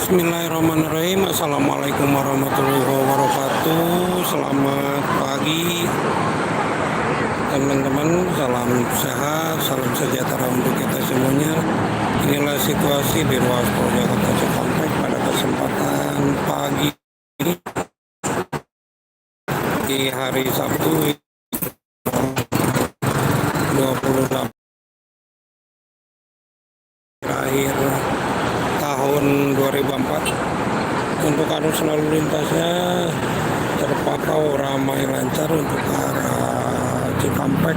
Bismillahirrahmanirrahim. Assalamualaikum warahmatullahi wabarakatuh. Selamat pagi teman-teman. Salam sehat, salam sejahtera untuk kita semuanya. Inilah situasi di ruas tol Jakarta Cikampek pada kesempatan pagi ini di hari Sabtu 28 akhir tahun 2004. Untuk arus lalu lintasnya terpantau ramai lancar untuk arah Cikampek,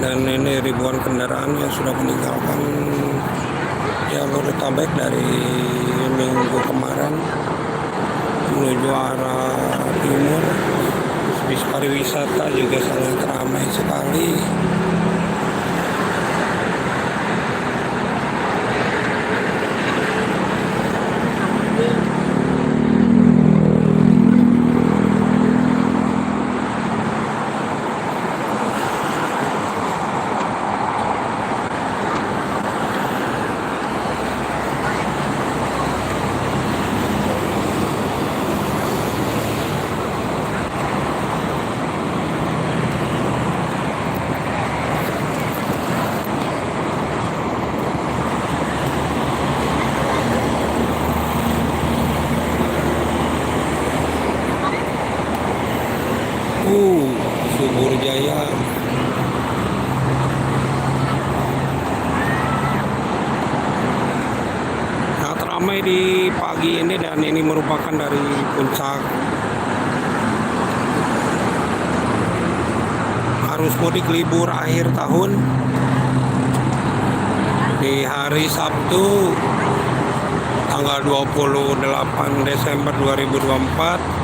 dan ini ribuan kendaraan yang sudah meninggalkan Jabodetabek dari minggu kemarin menuju arah timur. Bis pariwisata juga sangat ramai sekali. Subur Jaya. Sangat ramai di pagi ini, dan ini merupakan dari puncak arus mudik libur akhir tahun di hari Sabtu tanggal 28 Desember 2024.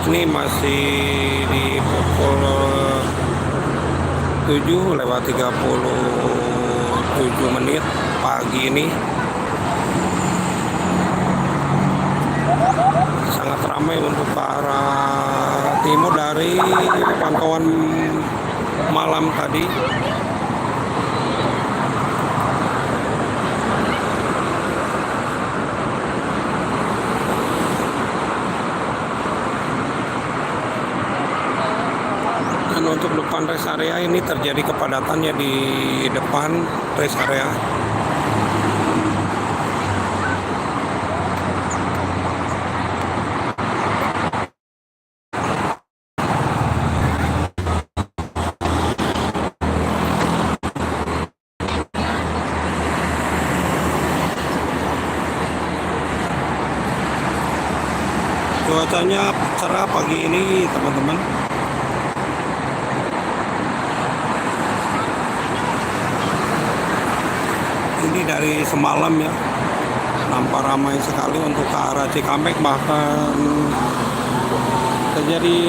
Ini masih di pukul 7:37 pagi ini. Sangat ramai untuk ke arah timur dari pantauan malam tadi. Untuk depan rest area ini terjadi kepadatannya di depan rest area. Cuacanya cerah pagi ini, teman-teman. Ini dari semalam ya, nampak ramai sekali untuk ke arah Cikampek, bahkan terjadi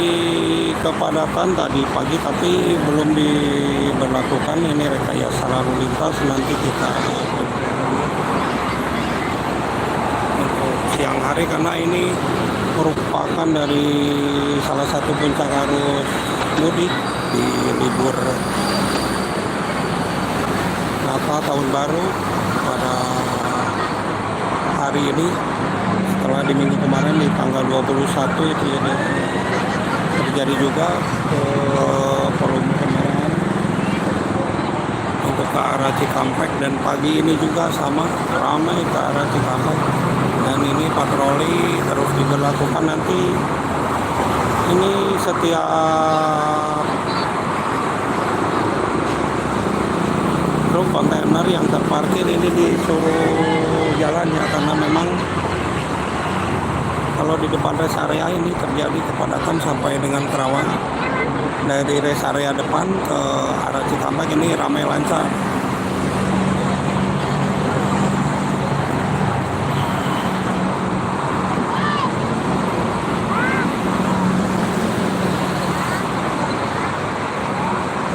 kepadatan tadi pagi, tapi belum diberlakukan ini rekayasa lalu lintas. Nanti kita untuk siang hari, karena ini merupakan dari salah satu puncak arus mudik di libur Natal tahun baru pada hari ini, setelah di minggu kemarin di tanggal 21 itu jadi terjadi juga volume kendaraan untuk ke arah Cikampek, dan pagi ini juga sama ramai ke arah Cikampek, dan ini patroli terus diberlakukan. Nanti ini setiap truk kontainer yang terparkir ini disuruh jalan ya, karena memang kalau di depan rest area ini terjadi kepadatan sampai dengan Kerawang. Dari rest area depan ke arah Cikampek ini ramai lancar.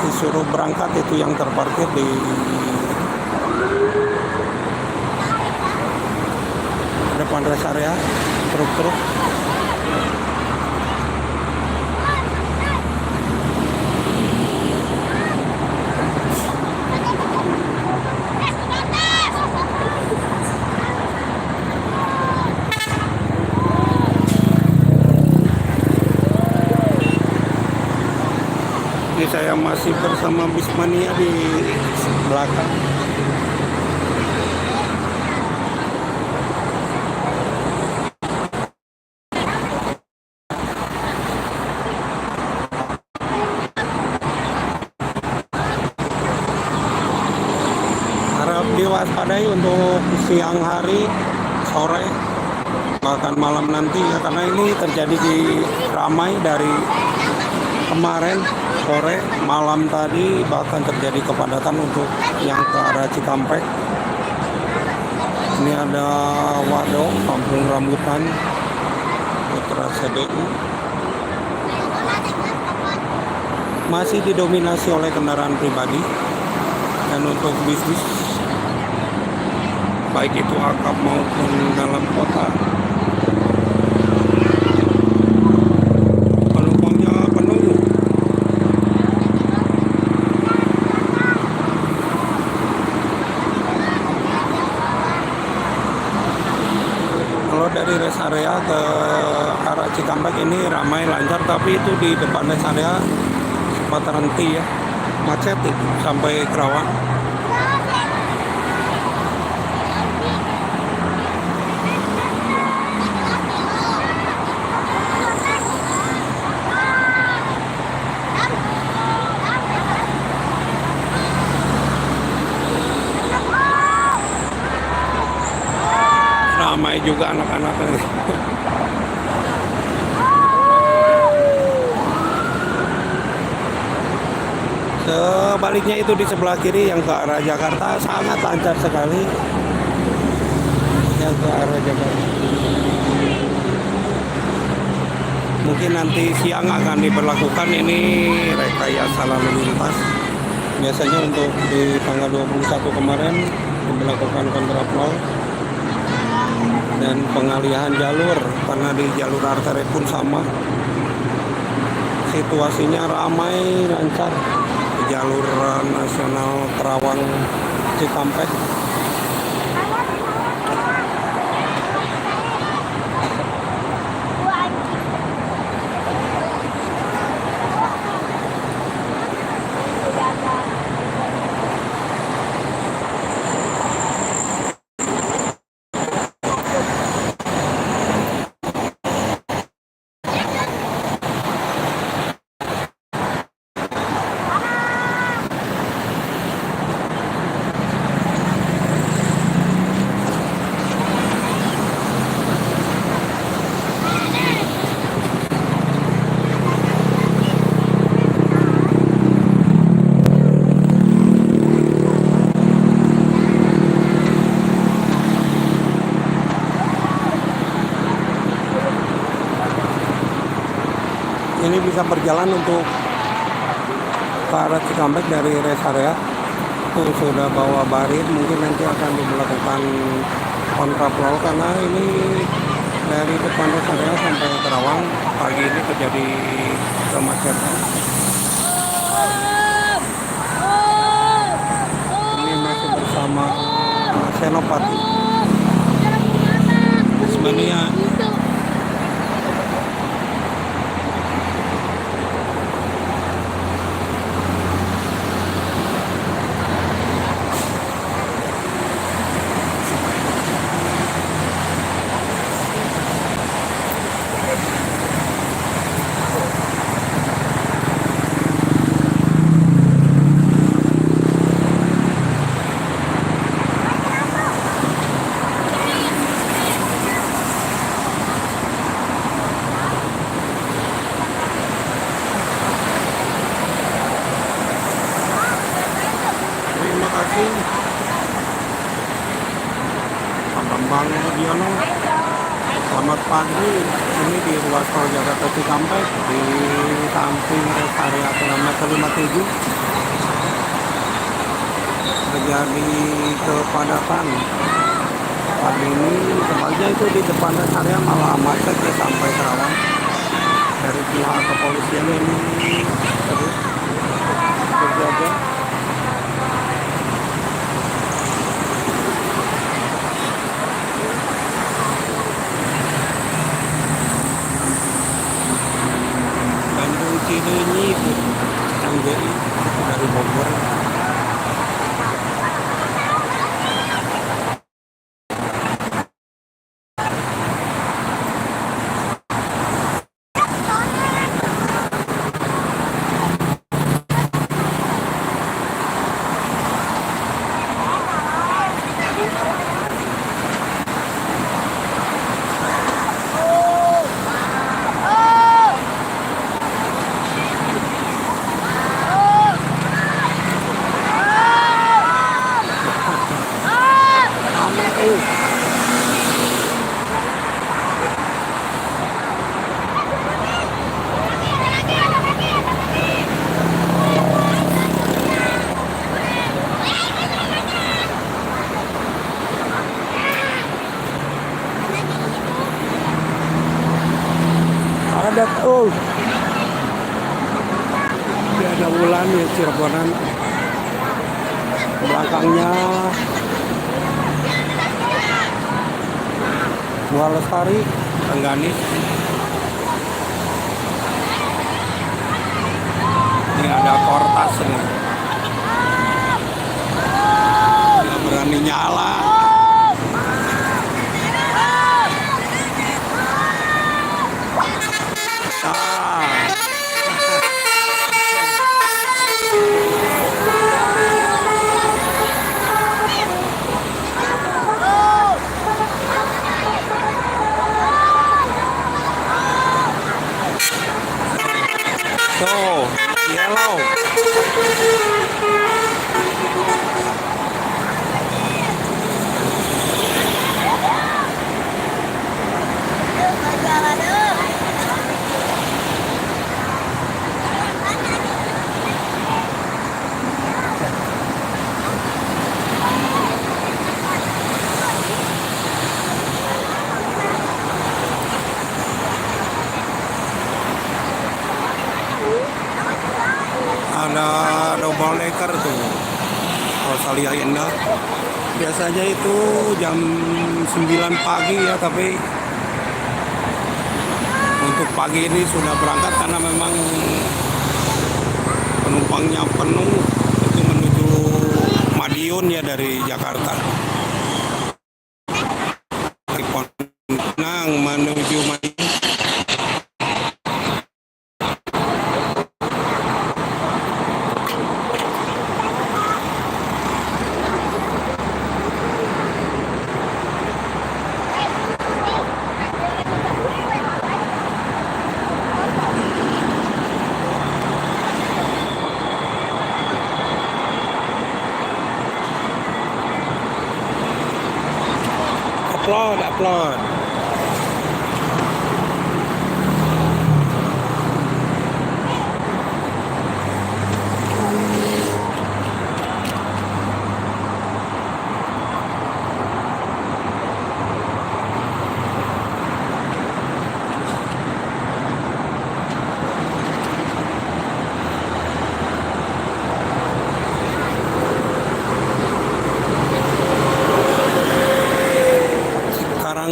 Disuruh berangkat itu yang terparkir di depan rest area, truk-truk. saya masih bersama Bismania di belakang. Harap diwaspadai untuk siang hari, sore, bahkan malam nanti ya, karena ini terjadi di ramai dari kemarin sore, malam tadi bahkan terjadi kepadatan untuk yang ke arah Cikampek. Ini ada Wado, Kampung Rambutan, Putra CBU. Masih didominasi oleh kendaraan pribadi, dan untuk bisnis baik itu akap maupun dalam kota, penumpangnya penuh. Kalau dari rest area ke arah Cikampek ini ramai lancar, tapi itu di depan rest area sempat terhenti ya, macet itu sampai Kerawang. Ramai juga anak-anak ini. Sebaliknya itu di sebelah kiri yang ke arah Jakarta sangat lancar sekali. Yang ke arah Jakarta. Mungkin nanti siang akan diberlakukan ini rekayasa lalu lintas. Biasanya untuk di tanggal 21 kemarin diberlakukan kontraflow dan pengalihan jalur, karena di jalur arteri pun sama. Situasinya ramai lancar di jalur nasional Kerawang Cikampek. Ini bisa berjalan untuk ke arah Cikampek dari rest area. Tuh sudah bawa barit, mungkin nanti akan diberlakukan kontraflow, karena ini dari depan rest area sampai Kerawang pagi ini terjadi kemacetan. Ini masih bersama Senopati Bismania. Terima kasih Pak Bambang Budiono. Selamat pagi. Ini di ruas tol Jakarta Cikampek di samping rest area kilometer 57 terjadi kepadatan. Pagi ini sebaliknya itu di depan rest area malah macet ya sampai Kerawang. Dari pihak kepolisian ini terus berjaga. Bandung Cileunyi, Canggeri. Cirebonan. Belakangnya Gua Lestari, Rengganis. Ini ada Kortas nih. Nggak berani nyala. So, yellow. Ada double decker tuh, Rosalia Indah. Biasanya itu jam 9 pagi ya, tapi untuk pagi ini sudah berangkat karena memang penumpangnya penuh. Itu menuju Madiun ya dari Jakarta. Dari Pontianak menuju Madiun. Upload.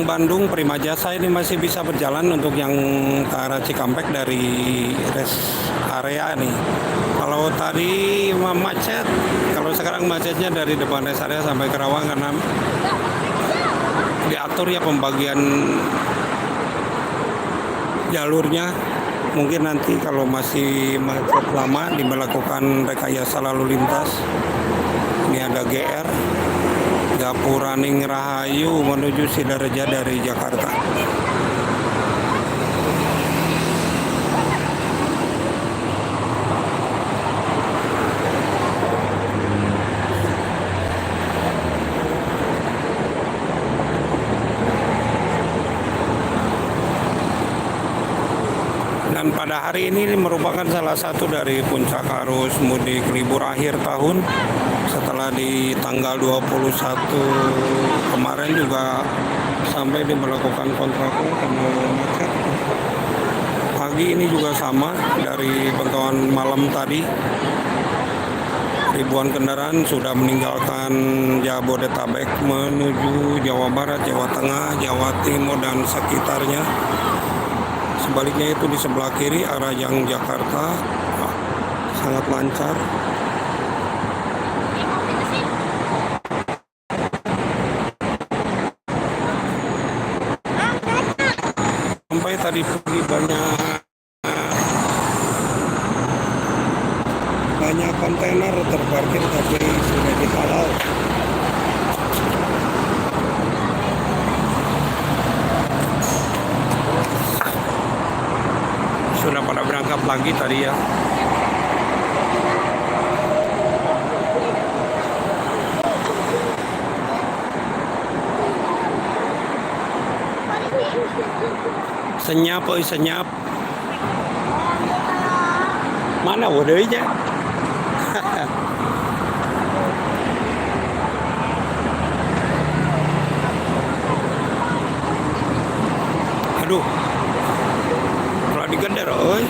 Bandung Prima Jasa ini masih bisa berjalan untuk yang ke arah Cikampek dari rest area nih. Kalau tadi macet, kalau sekarang macetnya dari depan rest area sampai Kerawang karena diatur ya pembagian jalurnya. Mungkin nanti kalau masih macet lama diberlakukan rekayasa lalu lintas. Ini ada GR Gapuraning Rahayu menuju Sidareja dari Jakarta. Dan pada hari ini merupakan salah satu dari puncak arus mudik libur akhir tahun. Setelah di tanggal 21 kemarin juga sampai diberlakukan kontraflow karena macet. Pagi ini juga sama, dari pantauan malam tadi ribuan kendaraan sudah meninggalkan Jabodetabek menuju Jawa Barat, Jawa Tengah, Jawa Timur dan sekitarnya. Sebaliknya itu di sebelah kiri arah yang Jakarta sangat lancar. Sampai tadi pagi banyak kontainer terparkir tapi sudah dikawal. Sudah pada berangkat lagi tadi ya. Senyap. Mana wadahnya? Aduh, kalau digender, oi.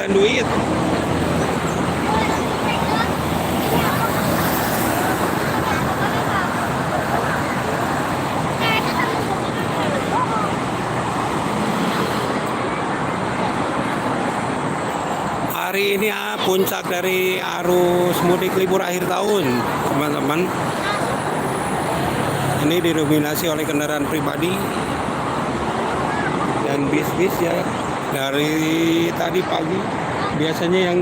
ketinggalan duit. Hari ini puncak dari arus mudik libur akhir tahun, teman-teman. Ini didominasi oleh kendaraan pribadi dan bis-bis ya. Dari tadi pagi biasanya yang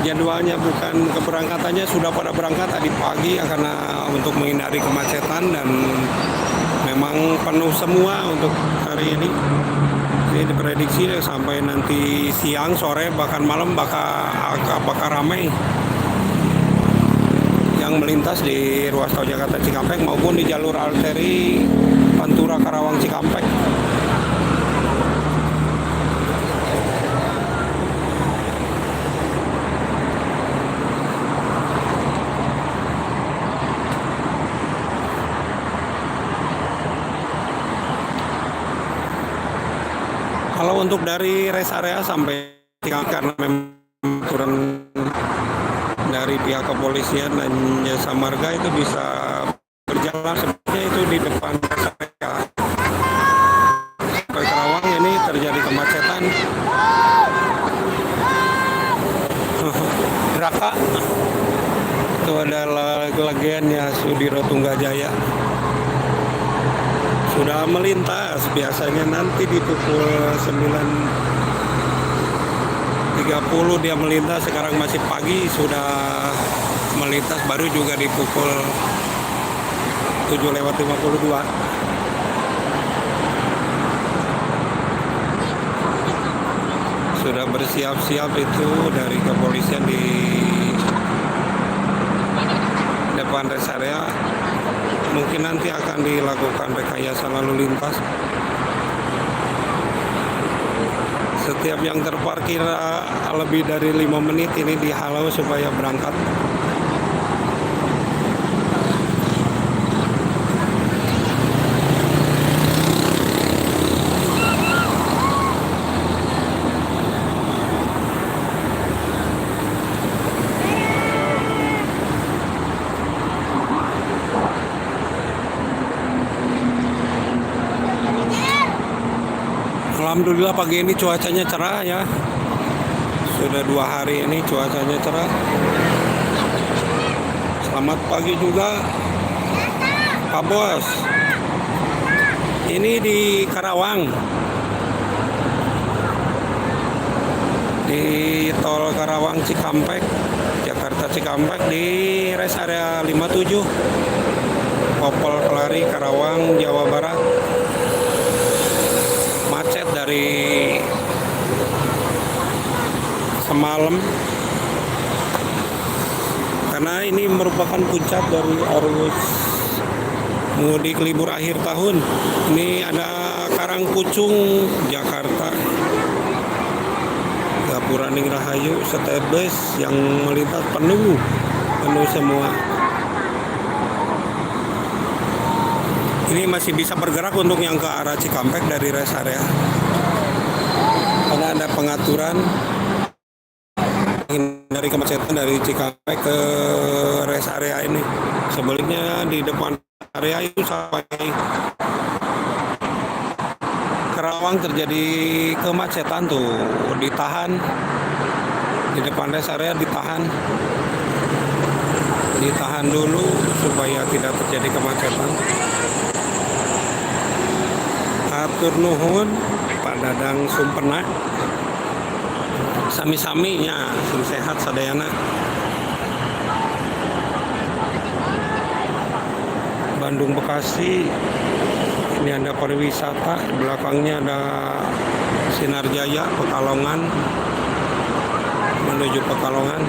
jadwalnya bukan keberangkatannya sudah pada berangkat tadi pagi karena untuk menghindari kemacetan, dan memang penuh semua untuk hari ini. Ini diprediksi sampai nanti siang, sore, bahkan malam bakal ramai yang melintas di ruas tol Jakarta Cikampek maupun di jalur arteri Pantura Karawang Cikampek. Kalau untuk dari rest area sampai karena memang aturan dari pihak kepolisian dan jasa marga itu bisa berjalan sebenarnya itu di depan rest area sampai Karawang ini terjadi kemacetan. Raka itu adalah legennya Sudiro Tunggajaya. Sudah melintas, biasanya nanti di pukul 9.30 dia melintas, sekarang masih pagi sudah melintas, baru juga di pukul 7:52. Sudah bersiap-siap itu dari kepolisian di depan rest area. Mungkin nanti akan dilakukan rekayasa lalu lintas. Setiap yang terparkir lebih dari 5 menit ini dihalau supaya berangkat. Alhamdulillah pagi ini cuacanya cerah ya. Sudah 2 hari ini cuacanya cerah. Selamat pagi juga Pak Bos. Ini di Karawang, di tol Karawang Cikampek, Jakarta Cikampek, di rest area 57 Popol Kelari Karawang, Jawa Barat. Macet dari semalam karena ini merupakan puncak dari arus mudik libur akhir tahun. Ini ada Karangpucung, Jakarta, Gapuraning Rahayu, Setebes yang melintas penuh semua. Ini masih bisa bergerak untuk yang ke arah Cikampek dari rest area karena ada pengaturan dari kemacetan dari Cikampek ke rest area ini. Sebaliknya di depan area itu sampai Karawang terjadi kemacetan tuh, ditahan di depan rest area, ditahan dulu supaya tidak terjadi kemacetan. Atur nuhun Pak Dadang Sumpena, sami-saminya sing sehat sadayana. Bandung Bekasi, ini ada pariwisata, belakangnya ada Sinar Jaya Pekalongan, menuju Pekalongan.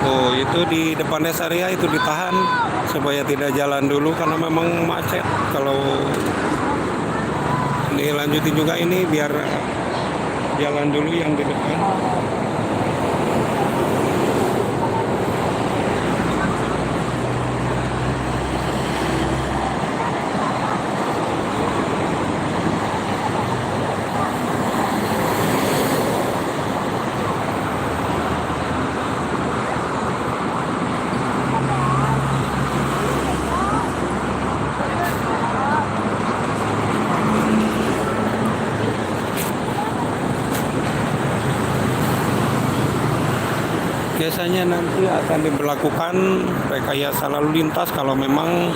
Oh, itu di depan rest area itu ditahan supaya tidak jalan dulu karena memang macet. Kalau dilanjutin juga ini biar jalan dulu yang di depan. Biasanya nanti akan diberlakukan rekayasa lalu lintas kalau memang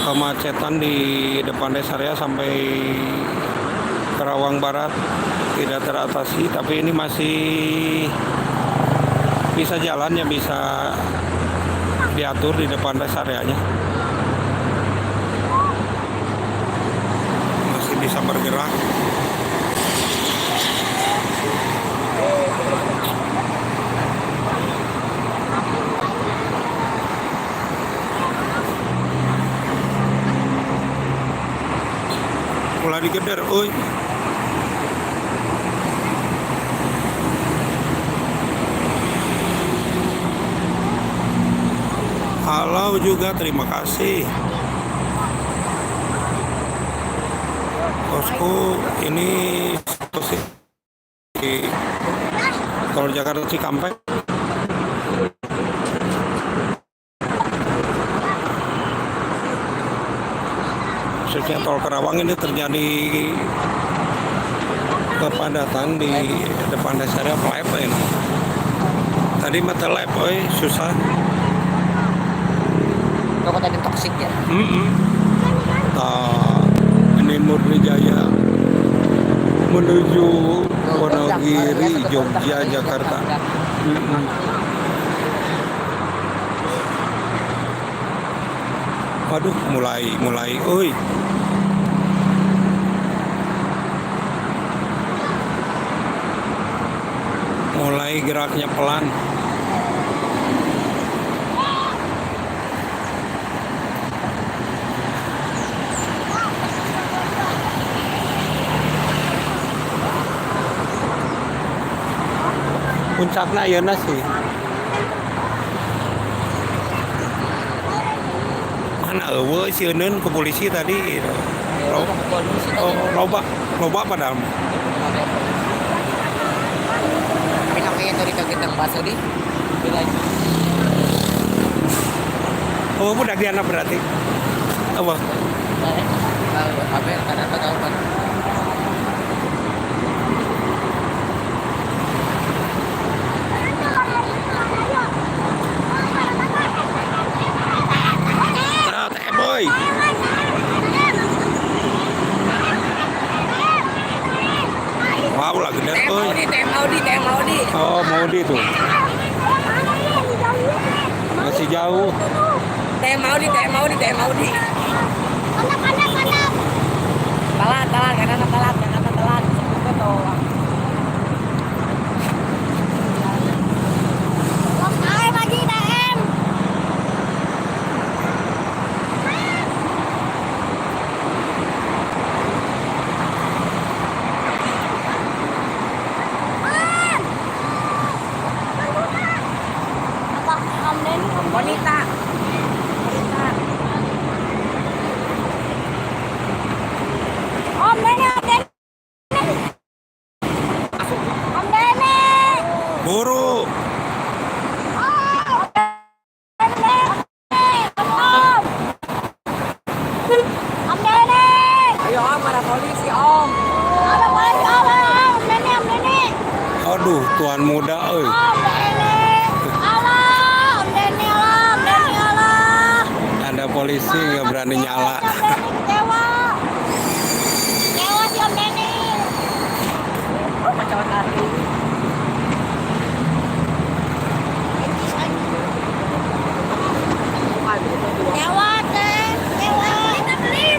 kemacetan di depan rest area sampai Kerawang Barat tidak teratasi, tapi ini masih bisa jalannya, bisa diatur di depan rest areanya, masih bisa bergerak. Mulai digeder, oi. Halo juga, terima kasih. Bosku, ini di Tol Jakarta Cikampek. Khususnya Tol Kerawang ini terjadi kepadatan di depan rest area Pelayan. Tadi mata lab, susah. Kok tadi toksik ya? Ini Murni Jaya menuju Wonogiri, Jogja, Jakarta. Waduh, mulai, oi. Mulai geraknya pelan. Puncaknya ayeuna sih. Mana eueuh sieun ke polisi tadi. Loba padahal. Pinaknya dari kita bahasa di lagi. Oh, budak dia anak berarti. Apa? Apa kadang tahu kan. Boy. Wow, lagi gede tuh. Maudi. Oh, Maudi tuh. Masih jauh. Maudi. Talat, karena talat. Sebut tuh. Wanita. Om Deni. Buru. Om Deni. Ayo Om, ada polisi Om. Ada polisi Om Deni. Aduh, tuan muda, euy. Ada polisi nggak berani nyala. Nyewa si Om Deni. Oh, macam tadi. Nyewa. Kita beli.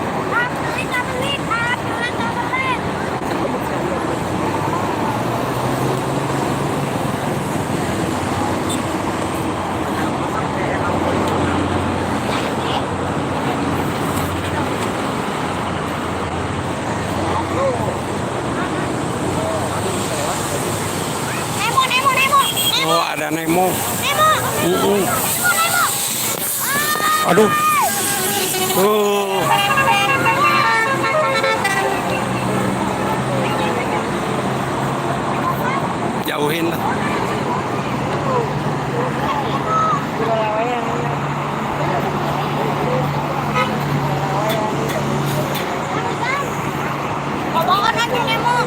Nemo. Oh, ada Nemo. Nemo. Aduh. Jauhin lah. Bawa aja Nemo.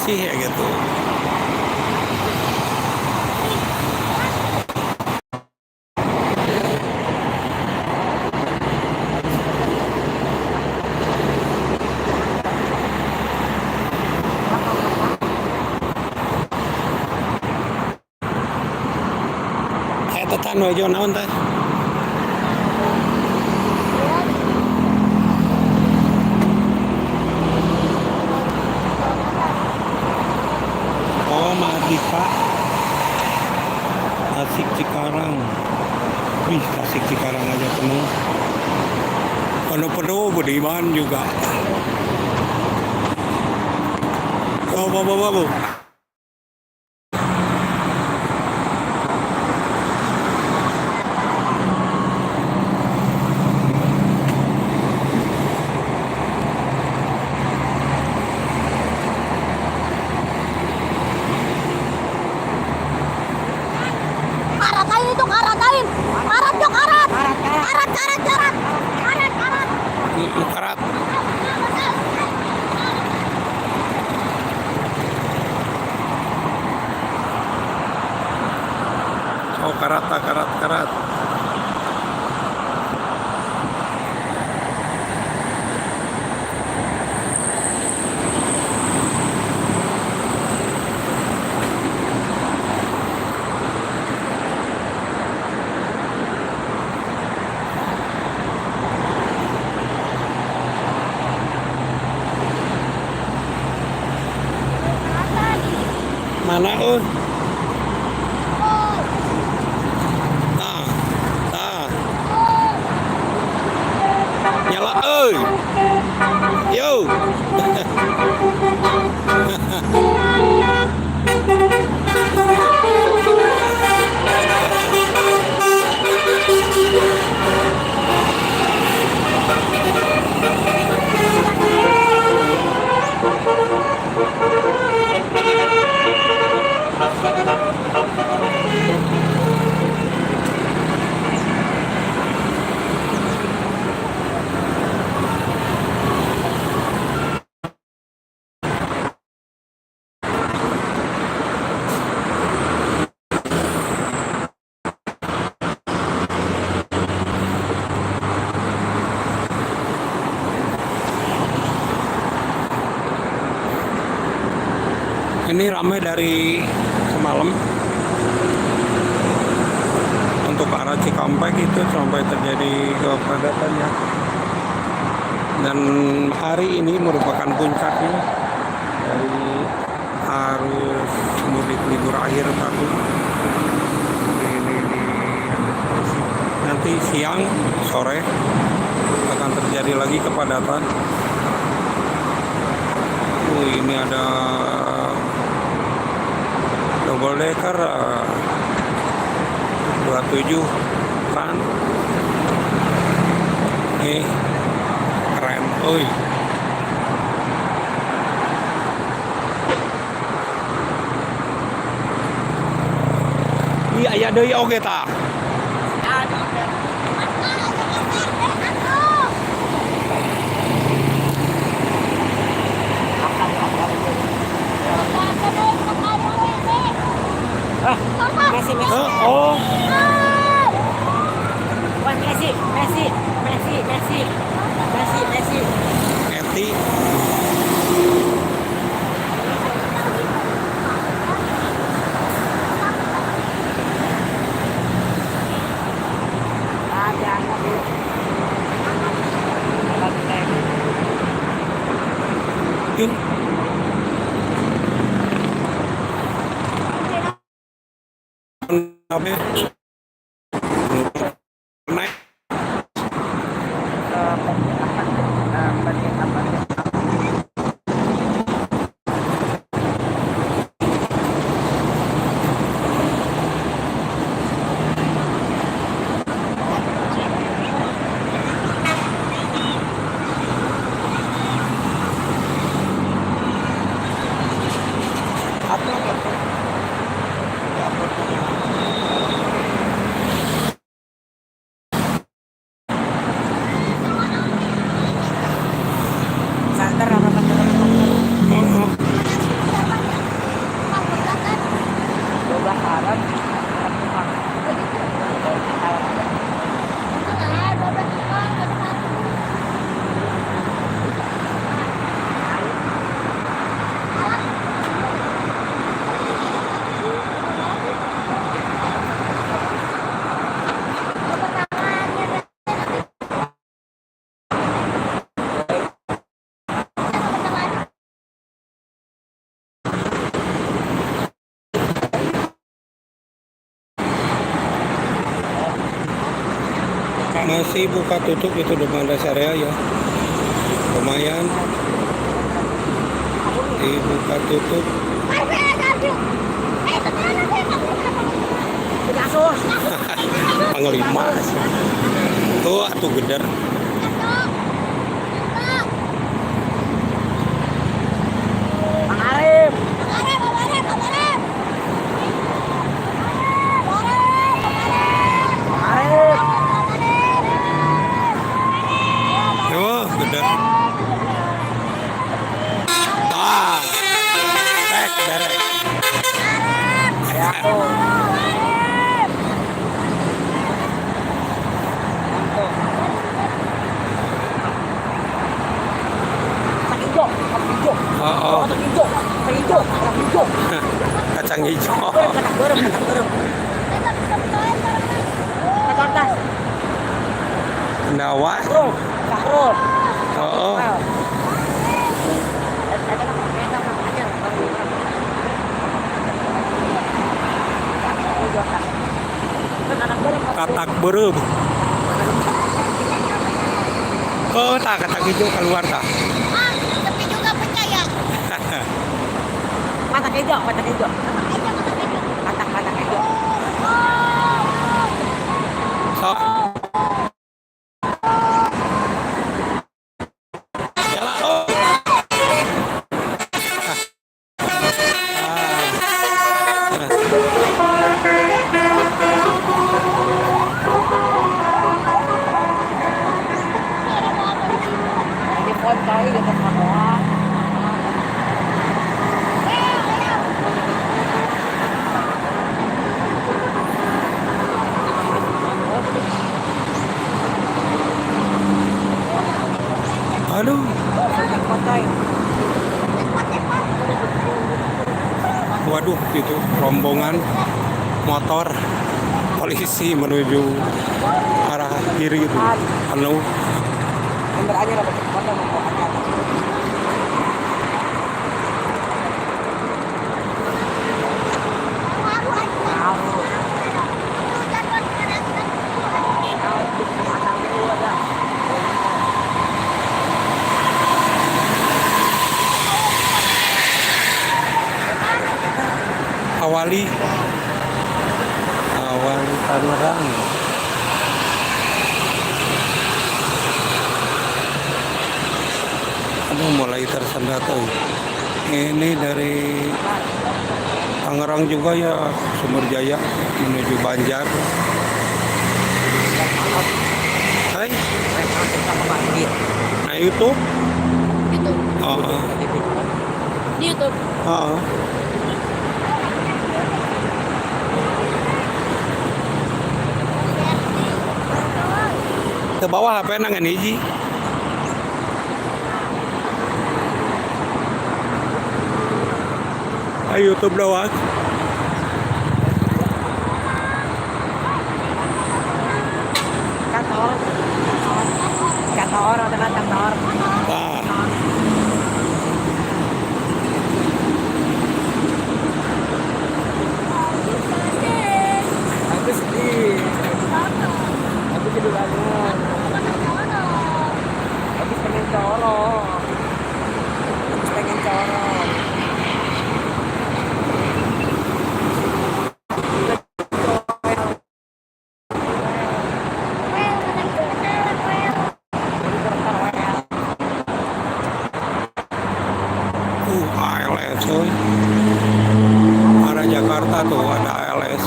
bersih ya gitu. Kayak tetan aja naon teh. Oh, Mardika. Tasik Cikarang. Wih, Tasik Cikarang aja penuh. Penuh-penuh Budiman juga. Oh, babu. Karatain itu, karatain. Karat, Jok, karat. Karat. Karat. Oh, karat. Mana oh? Nah. Nyala euy. Yo. Ini ramai dari semalam. Untuk arah Cikampek itu sampai terjadi kepadatan ya. Dan hari ini merupakan puncaknya dari arus mudik libur akhir tahun. Nanti siang sore akan terjadi lagi kepadatan. Ini ada double decker 27 kan. Keren. Oi. Iya aya deui oge tah. Messi. Oh. Wah, Messi. Eti. Naik. masih buka tutup itu depan rest area ya. Lumayan dibuka tutup. Panglima tuh atuh geder. Oh geder. Ah, derek. Oh, kacang hijau. Pendawa. Oh. Katak berem. Oh, tak katak hijau keluar tak. Tapi juga percaya. Katak hijau. Katak hijau. So. Yalah, oh. Di pohon kayu di tempat doang. Aduh, waduh itu rombongan motor polisi menuju arah kiri itu penuh. Ambil aja lah foto mau angkat. Awali Tangerang. Aduh, mulai tersendat tuh. Ini dari Tangerang juga ya, Sumberjaya menuju Banjar. Hai, nah YouTube. YouTube. Oh, Di YouTube. oh. Ke bawah HP nangan hiji. Ayo YouTube lewat. Kantor, dengan kantor. Nah, Aku sedih. Aku sedih banget. Aku pengen corong. ALS coy. Arah Jakarta tuh ada ALS.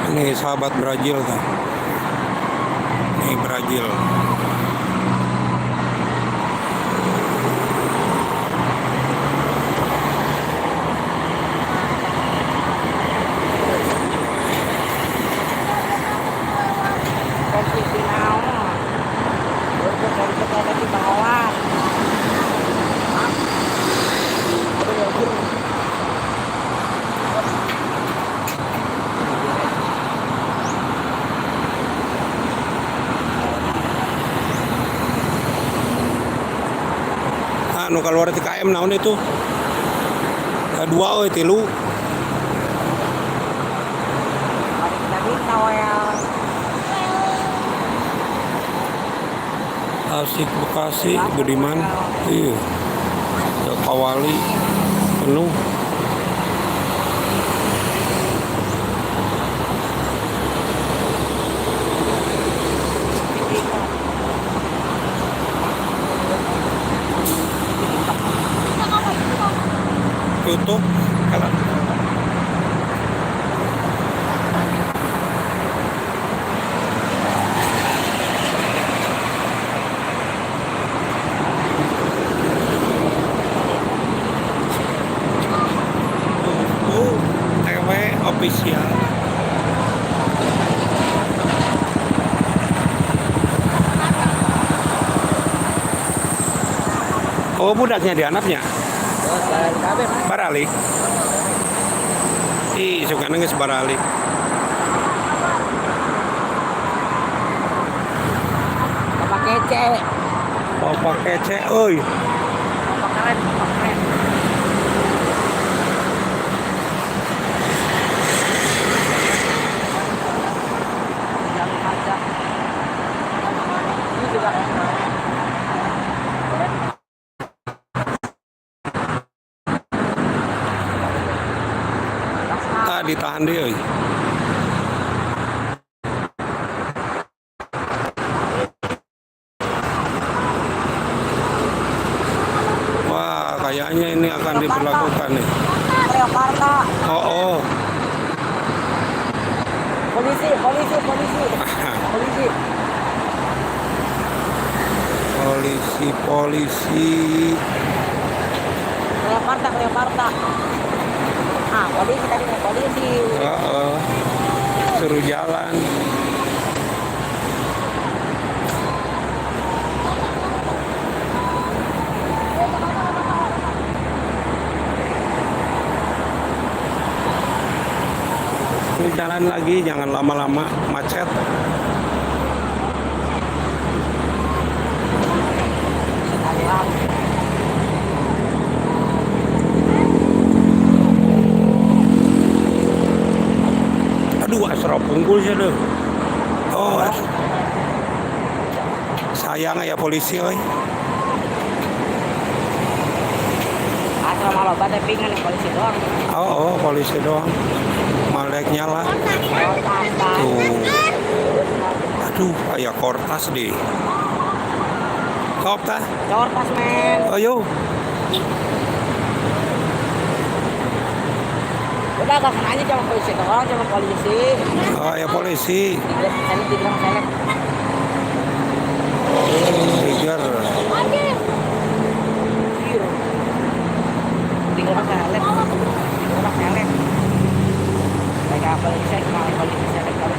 Ini sahabat Brazil kan. Ini Brazil. Anu keluar TKM naon itu? Dua euy tilu. Tadi tawel. Asik Bekasi Budiman. Iya. Ke Kawali penuh. Tutup kalau TV official. Oh budaknya di anaknya Terus jalan kabeh, Mas. Barali. Ih suka nangis Barali. Bapak kece. Bapak kece, oi. Bapak keren, bapak keren. Jalan kaca. Ini juga enak. Ah ditahan deh, oi. Wah, kayaknya ini akan diberlakukan nih. Jakarta. Oh, oh. Polisi. Polisi. Jakarta. Ah, polisi tadi nih, polisi. Oh. Suruh jalan. Ini jalan lagi, jangan lama-lama macet. Aduh, asrop unggul sih deh. Oh, sayang ya polisi, oi. Asal malah bate pingan nih polisi doang. Oh, polisi doang. Malek nyala. Tuh. Aduh, kayak kortas deh. Kop tah? Cortas men. Ayo. Udah gak kenanya cuma polisi doang, cuma polisi. Oh, ya polisi. Tadi dibilang selek. Trigger. Tiga orang selek. Kayak polisi kemarin polisi selek kalau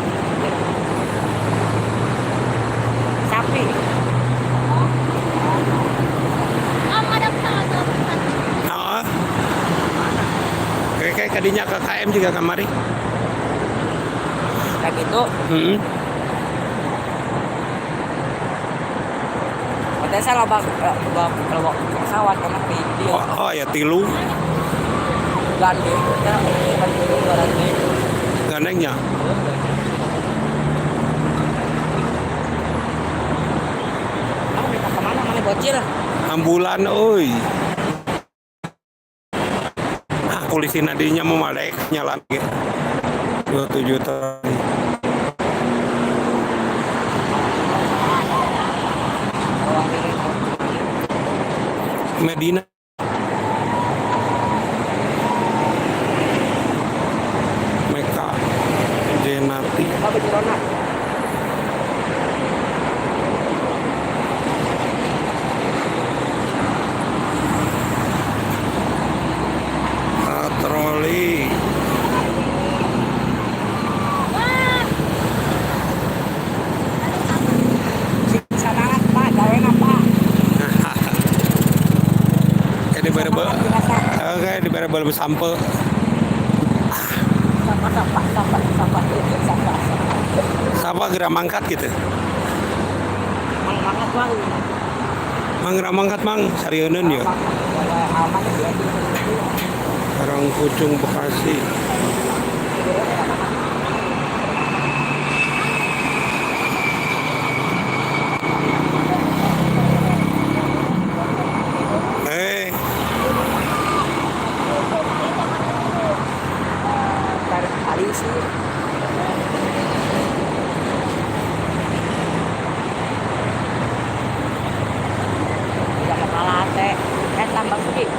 sapi. Nah, kayak kadinya KKM juga kamari. Kayak gitu. Padahal salah bawa pesawat karena video. Oh, ya tilu Gandeng, kita gandeng. gandengnya. Kamu minta kemana? Mana bocil? Ambulan, oi. Ah, polisi nadinya mau malek nyala lagi. 27 tahun. Medina. Meka Jenati. Apa Cirona? Patroli. Semangat Pak, gawean apa? Kayak di berebel. Kayak di berebel sampe. Sapa gerak mangkat gitu. Mangkat bang. Mang gerak mangkat mang sarieun ya. Aman dia. Gerak Pucung Bekasi. Dari kali sih. Tidak kalah teh. Tambah sedikit.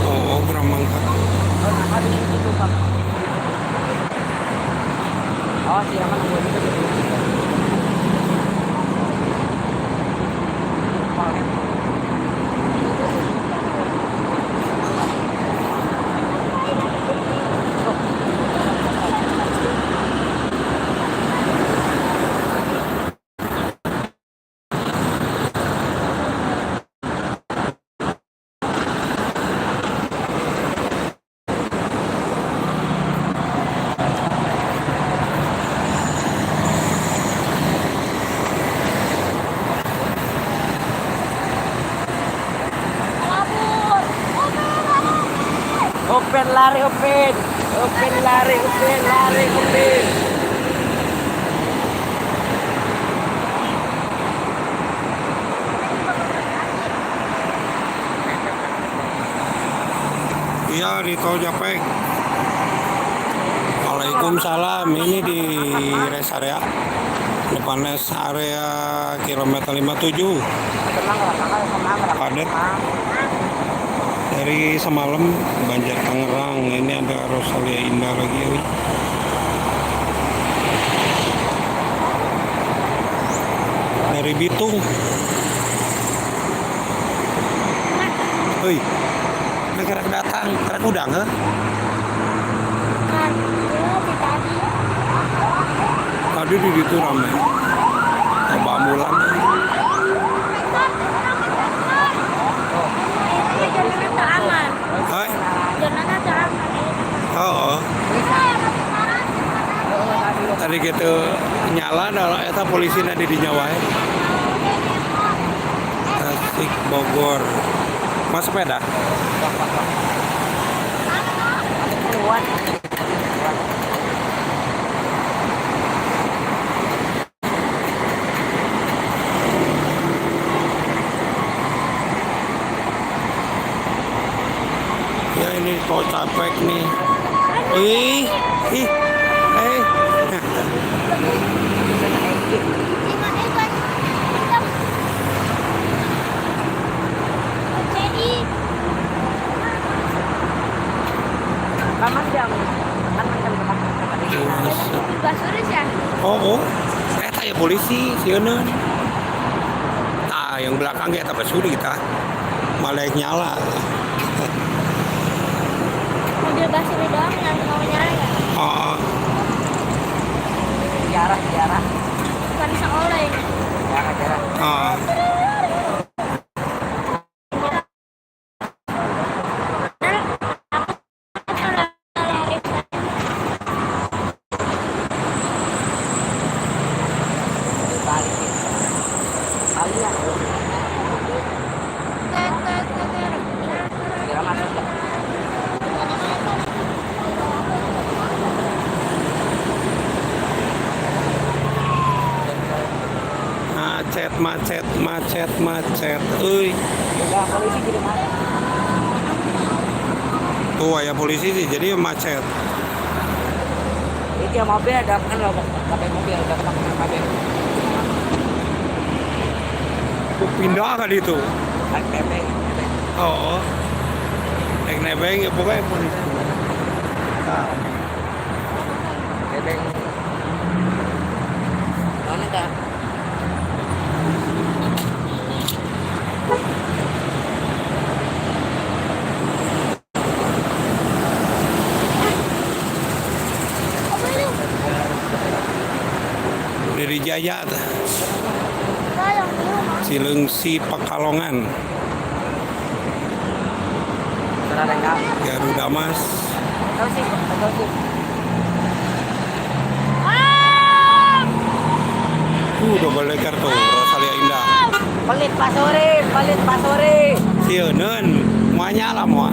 Oh, Bramangkat. Oh, siapa nunggu itu? Open lari open. Open lari open lari open. Iya, di Tol Japek. Waalaikumsalam. Ini di rest area. Depan rest area kilometer 57. Padat. Dari semalam Banjar Tangerang. Ini ada Rosalia Indah lagi. Dari Bitung. Hei, gerak datang, gerak udah nggak? Tadi di situ ramai. Coba ambulan. Hai. Oh. Tadi gitu nyala, eta polisi nadi di Nyawai. Tasik Bogor. Mas sepeda? Ya ini Tol Japek nih. Wih, oh, eta ya polisi, sieun. Nah, yang belakang ya tapi suri kita. Malah nyala. Mobil Basuri doang yang mau nyala ya? Oh, Jarah. Bukan seoleh. Jarah. oh. Macet. Euy. Udah polisi jadi mana? Tuh ya polisi sih jadi macet. Itu yang mobil ada kan lo pakai mobil ada pakai Pindah kan itu. nebeng. Oh. Naik nebeng ya pokoknya polisi. Nah, Nebeng. Mana dah? Jaya, Kita yang di rumah. Cilengsi Pekalongan, Sudah ada enggak? Garuda Mas. Tahu sih, tahu sih. Double decker tuh, Rosalia Indah. Pelit Pak Sore. Sieun, mau nyala mau.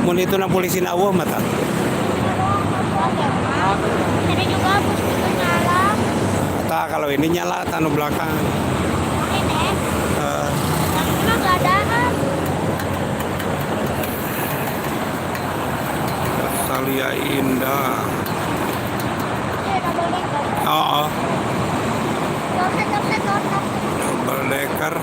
Mun itu na polisi na awah mata. Ini juga bus itu nyala. Tak kalau ini nyala tanu belakang. Ini. Eh, Yang ini nggak ada. Rosalia Indah. Ini double decker. Oh, Doset. double decker.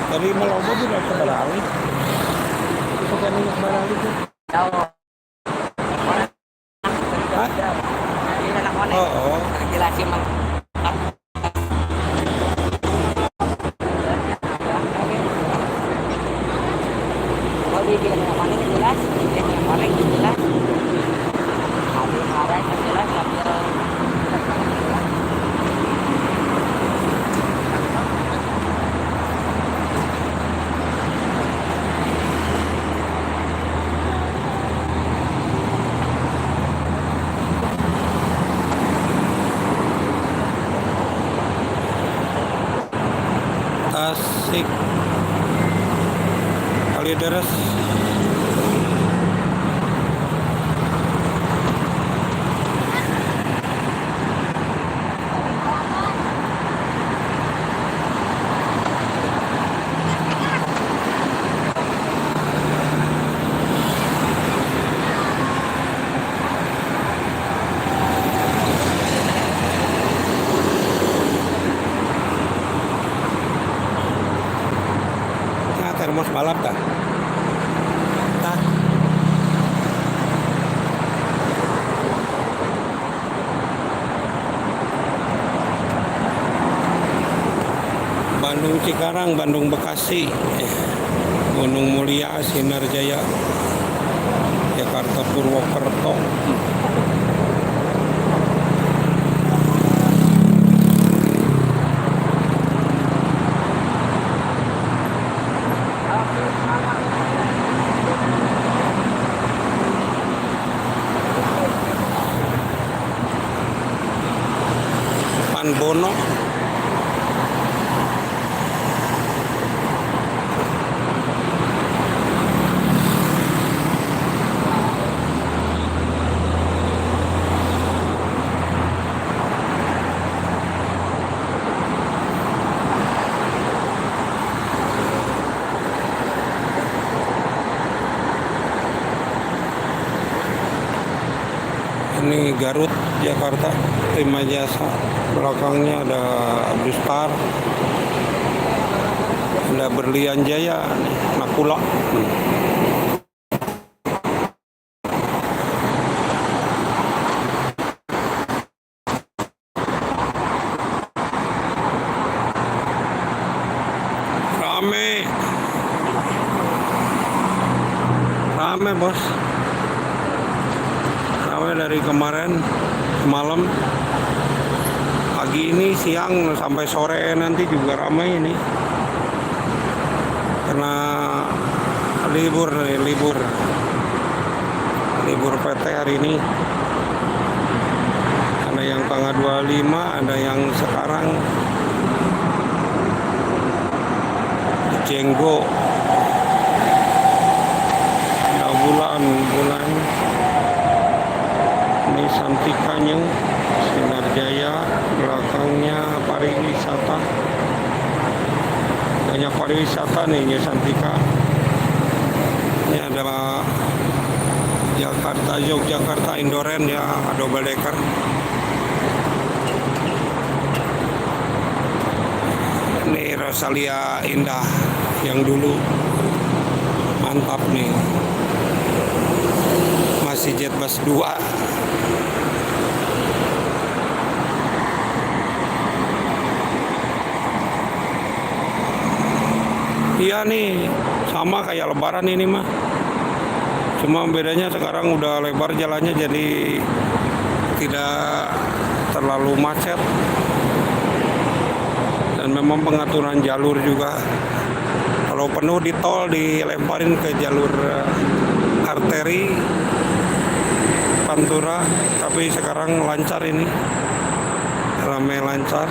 Tadi melobo juga ke Barali. Itu kan ini ke Barali tuh. Tahu. Hah? Ini anak mana? Oh. Jelasin Mang. Oh, dia bilang anak mana yang jelas, dia bilang orang yang jelas. Ambil marah yang jelas, ambil Tasik Kalideres. Nah, termos balap dah. Tah. Bandung Cikarang, Bandung Bekasi, Gunung Mulia, Sinar Jaya, Jakarta Purwokerto. Panbono. Ini Garut, Jakarta, Prima Jasa. Belakangnya ada Abdustar, ada Berlian Jaya, Nakula. Rame bos. Rame dari kemarin malam, pagi ini, siang sampai sore nanti juga ramai ini karena libur PT hari ini. Ada yang tanggal 25, ada yang sekarang di Jenggo. Ada bulan ini Santikanya, Sinar Jaya, belakangnya pariwisata. Banyak pariwisata nih ya Santika. Ini ada Jakarta, Yogyakarta, Indoren ya, double decker. Ini Rosalia Indah yang dulu, mantap nih. plus 2. Iya nih, sama kayak lebaran ini mah. Cuma bedanya sekarang udah lebar jalannya jadi tidak terlalu macet. Dan memang pengaturan jalur juga. Kalau penuh di tol dilemparin ke jalur arteri Pantura, tapi sekarang lancar ini. Ramai lancar.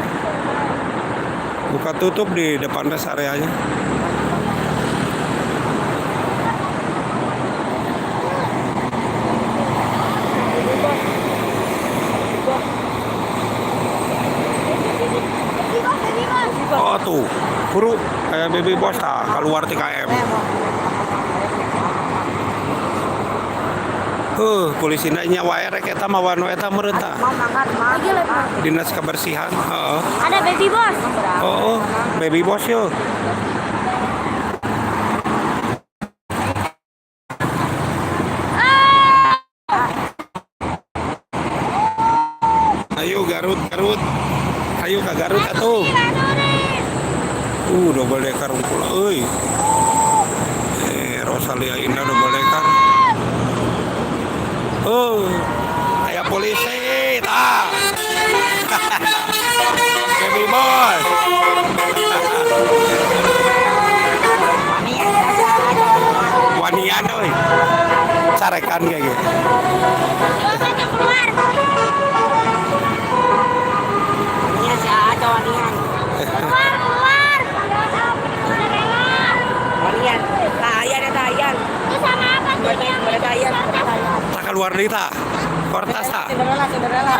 Buka tutup di depan rest areanya. Oh tuh, buru kayak baby bos keluar TKM. Polisi nanya wae rek eta mawan eta meureun tah. Dinas kebersihan. Heeh. Ada baby bos. Oh, baby bos yo. Ayo Garut, Garut. Ayo ke Garut atuh. Double decker unggul euy. Rosalia Indah double decker. Aya polisi tah. Baby bos. Wanian euy. Carekan kayak gitu. Wanian si Aca wanian. Keluar. Wanian. Ayan eta ayan. Itu sama apa tuh? Mereka ayan. Tak keluar deui tah. Kortas tah. Cinderella.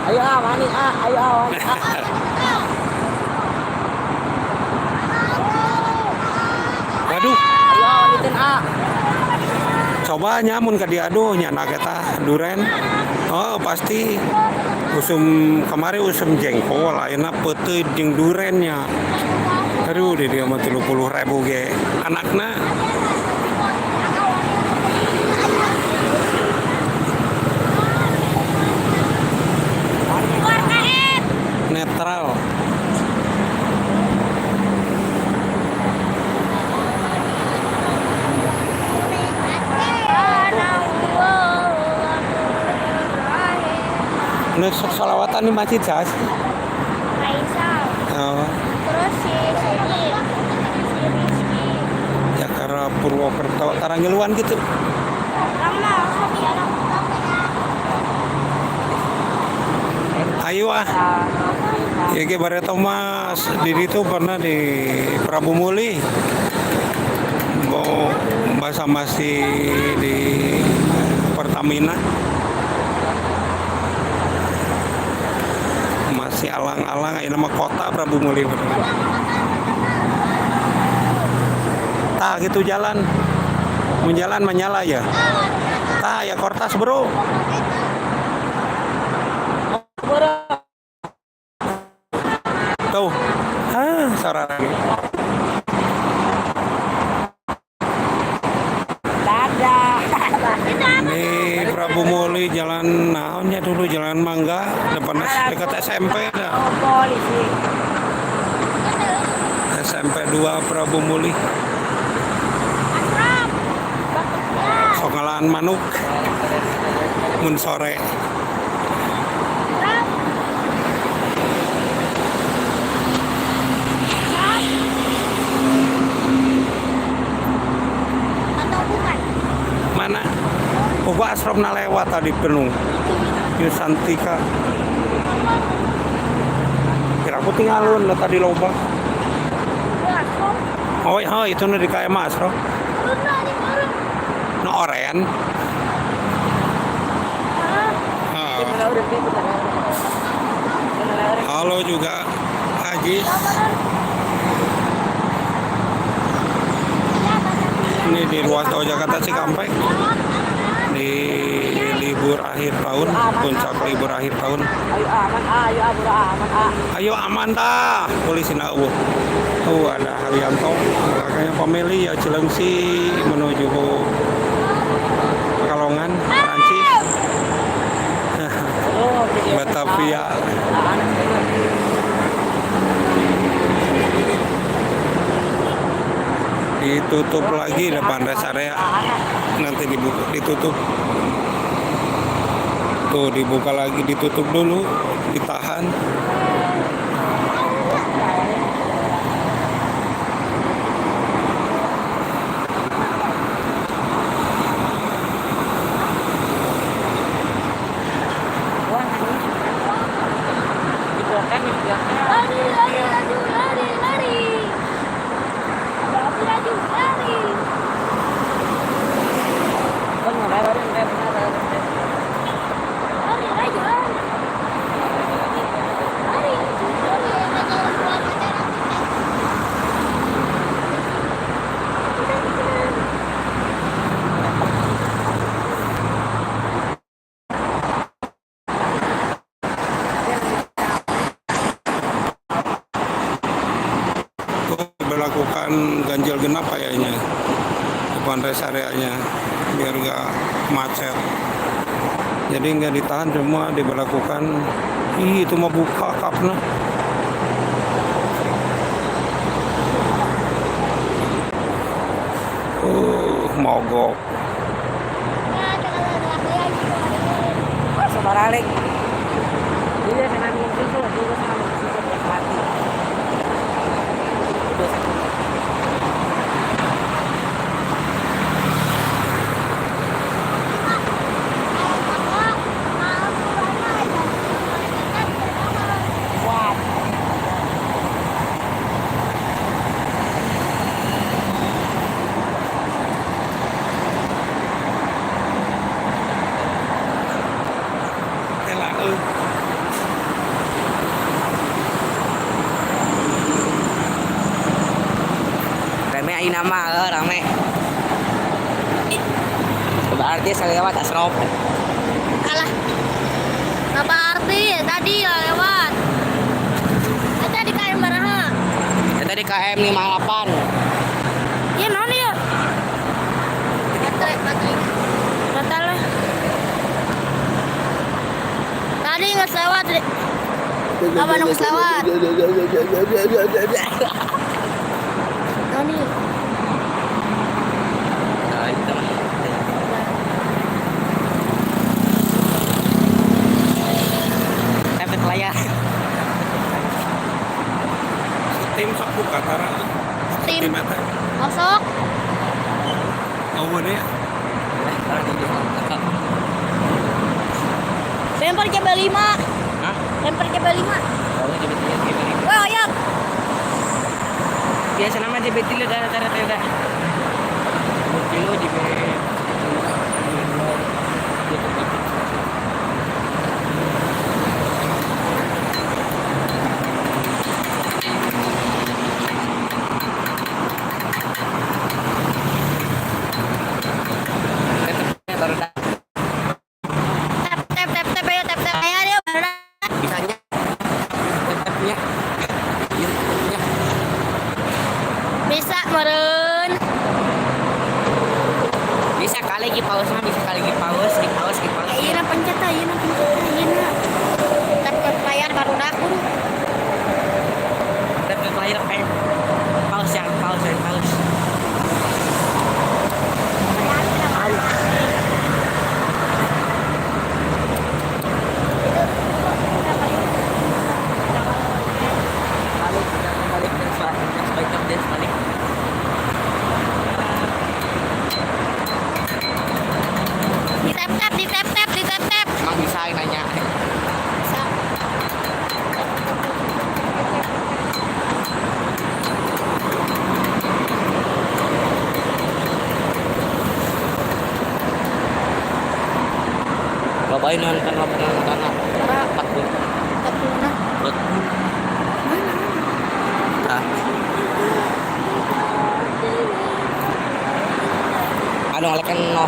Ayo wani ayo wani. Waduh, Ayo wanitin coba nyamun ke dia aduh nyana kita duren. Oh pasti usum kemarin usum jengkol ayeuna peuteuy jeung durennya. Aduh di dia mah 30.000 ge anakna. Keluar KM. Netral. Nek sholawatan di masjid jas. Faisal. Oh, Terus si Rizky. Jakarta Purwokerto Taranggiluan gitu. Rama, Sofi anak. Ayo ya ke Barreto Mas di itu pernah di Prabu Muli mau bahasa masih di Pertamina masih alang-alang ini nama kota Prabu Muli tah gitu jalan menjalan menyala ya tah ya Kortas bro. Tuh, suara lagi. Dadah. Ini Prabu Muli jalan naonnya dulu jalan Mangga depan dekat SMP dah. Polisi. SMP 2 Prabu Muli. Asrap. Sokalaan manuk. Mun sore. Mana? Gua asrop na lewat tadi penuh. Yusantika. Kira aku tinggalun lah tadi loba. Oh, itu nu di KM Asrop. No oren. Halo juga Ajis. Ini di ruas tol Jakarta Cikampek di libur libur akhir tahun, puncak libur akhir tahun. Ayo aman ayo aman aman. Ayo Amanda, polisi nak ada Haryanto, kakaknya pemilih ya Cilengsi menuju Pekalongan, Perancis, Batavia. Ditutup lagi depan rest area, nanti ditutup. Tuh dibuka lagi, ditutup dulu, ditahan. Lari, lari, lari, lari, lari. Lari, lari, lari. Lari, lari, lari. Lari, lari. Berlakukan ganjil genap kayaknya depan rest areanya biar nggak macet, jadi nggak ditahan, cuma diberlakukan. Itu mau buka kapnya. Mogok. Sebaralik. Dia senang susu, dulu senang susu mati. Rame aing nama rame. Berarti saya lewat asrop. Alah. Apa arti? Tadi ya lewat. Tadi KM Baraha. Tadi KM 58. Ya non ya. Baterai. Batal lah. Tadi nggak lewat. Apa nunggu lewat? Nani. Tapi layar. Tim sok buka tara. Tim. Eta. Masuk. Oh deh. Lempar ke B5. Hah? Lempar ke B5. Baru JBT. Wah, ya. Biasa nama JBT lu dah. Kilo JBT. Tap ayo tap. Ayo dia baru. Bisanya tetapnya. Bisa meren. Bisa kali lagi paus mah bisa kali lagi paus. Iya na pencet aja na. Tap layar baru daku. Tapi layar kayak paus. Balik. Di tap. Emang bisa nanya. Bisa. Babain nonton tanah. 40. 40 nah. Anu ngelekan no.